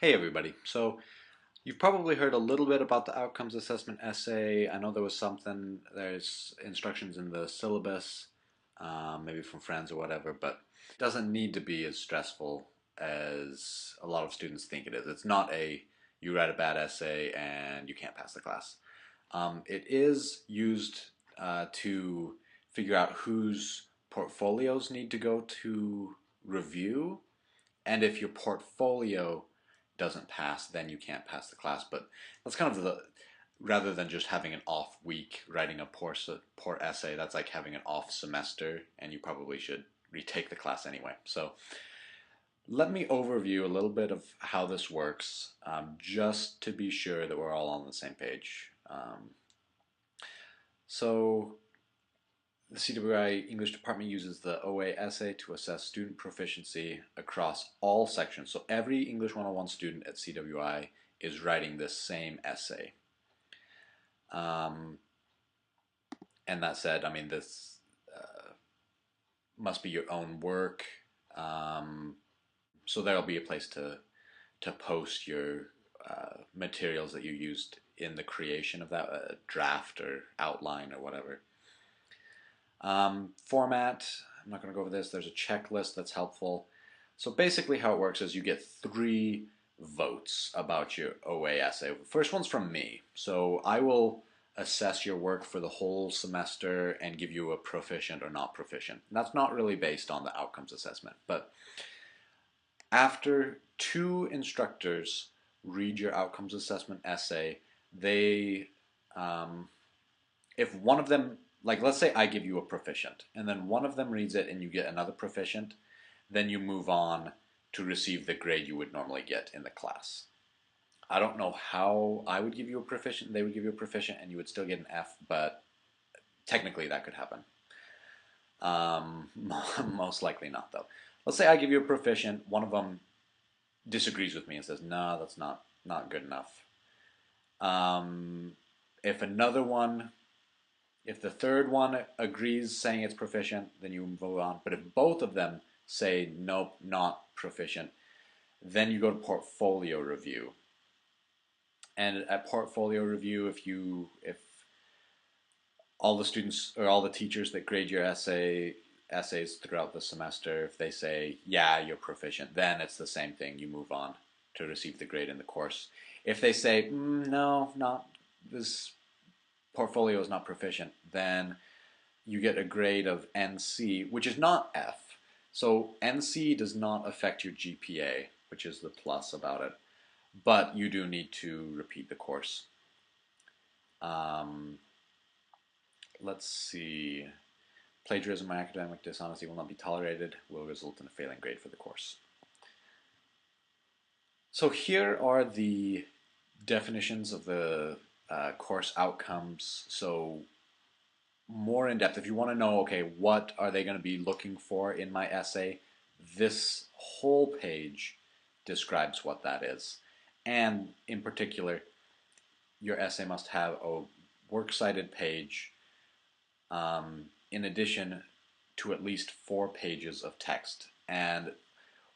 Hey everybody. So you've probably heard a little bit about the outcomes assessment essay. I know there's instructions in the syllabus, maybe from friends or whatever, but it doesn't need to be as stressful as a lot of students think it is. It's not a you write a bad essay and you can't pass the class. It is used to figure out whose portfolios need to go to review, and if your portfolio doesn't pass, then you can't pass the class. But that's kind of rather than just having an off week writing a poor essay, that's like having an off semester, and you probably should retake the class anyway. So let me overview a little bit of how this works, just to be sure that we're all on the same page. So the CWI English department uses the OA essay to assess student proficiency across all sections. So every English 101 student at CWI is writing this same essay. Um, and that said, I mean, this must be your own work. Um, so there'll be a place to post your materials that you used in the creation of that draft or outline or whatever. Format, I'm not going to go over this. There's a checklist that's helpful. So basically how it works is you get 3 votes about your OA essay. First one's from me. So I will assess your work for the whole semester and give you a proficient or not proficient. And that's not really based on the outcomes assessment. But after 2 instructors read your outcomes assessment essay, they if one of them, like let's say I give you a proficient, and then one of them reads it and you get another proficient, then you move on to receive the grade you would normally get in the class. I don't know how I would give you a proficient, they would give you a proficient, and you would still get an F, but technically that could happen. Most likely not, though. Let's say I give you a proficient, one of them disagrees with me and says, "No, that's not good enough." Um, if another one If the third one agrees saying it's proficient, then you move on. But if both of them say nope, not proficient, then you go to portfolio review. And at portfolio review, if all the students or all the teachers that grade your essays throughout the semester, if they say yeah, you're proficient, then it's the same thing. You move on to receive the grade in the course. If they say no, not this portfolio is not proficient, then you get a grade of NC, which is not F. So NC does not affect your GPA, which is the plus about it, but you do need to repeat the course. Um, let's see. Plagiarism or academic dishonesty will not be tolerated, will result in a failing grade for the course. So here are the definitions of the course outcomes. So more in depth, if you want to know, okay, what are they going to be looking for in my essay, this whole page describes what that is. And in particular, your essay must have a works cited page, in addition to at least 4 pages of text. And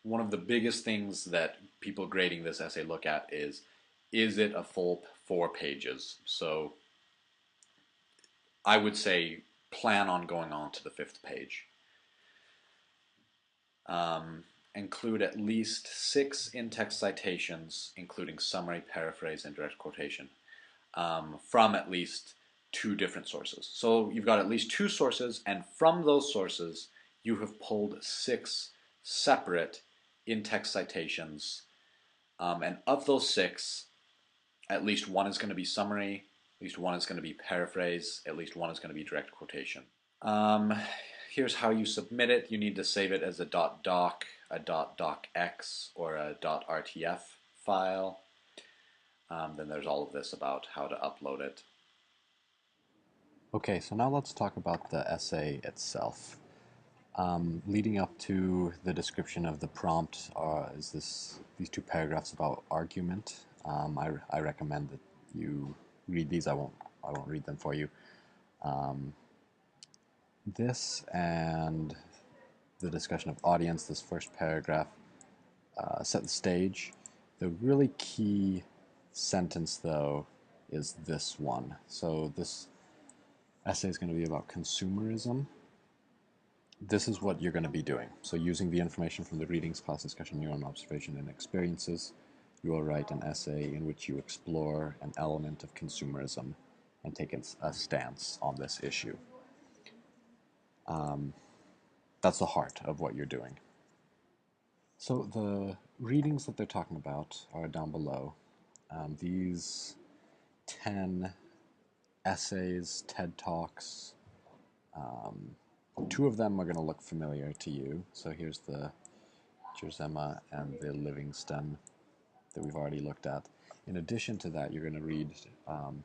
one of the biggest things that people grading this essay look at is it a full 4 pages? So I would say plan on going on to the 5th page. Include at least 6 in-text citations, including summary, paraphrase, and direct quotation, from at least 2 different sources. So you've got at least 2 sources, and from those sources, you have pulled 6 separate in-text citations. And of those 6, at least 1 is going to be summary, at least 1 is going to be paraphrase, at least 1 is going to be direct quotation. Here's how you submit it. You need to save it as a .doc, a .docx, or a .rtf file. Then there's all of this about how to upload it. Okay, so now let's talk about the essay itself. Leading up to the description of the prompt is these 2 paragraphs about argument. I recommend that you read these. I won't read them for you. This and the discussion of audience, this first paragraph, set the stage. The really key sentence, though, is this one. So this essay is going to be about consumerism. This is what you're going to be doing. So using the information from the readings, class discussion, your own observation and experiences, you will write an essay in which you explore an element of consumerism and take a stance on this issue. That's the heart of what you're doing. So the readings that they're talking about are down below. These 10 essays, TED Talks, 2 of them are going to look familiar to you. So here's the Gerzema and the Livingston that we've already looked at. In addition to that, you're going to read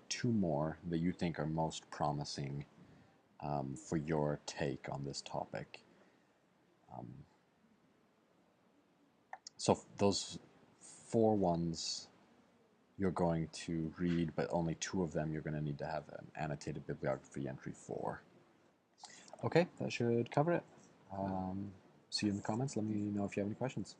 2 more that you think are most promising for your take on this topic. So those 4 ones you're going to read, but only 2 of them you're going to need to have an annotated bibliography entry for. Okay, that should cover it. See you in the comments. Let me know if you have any questions.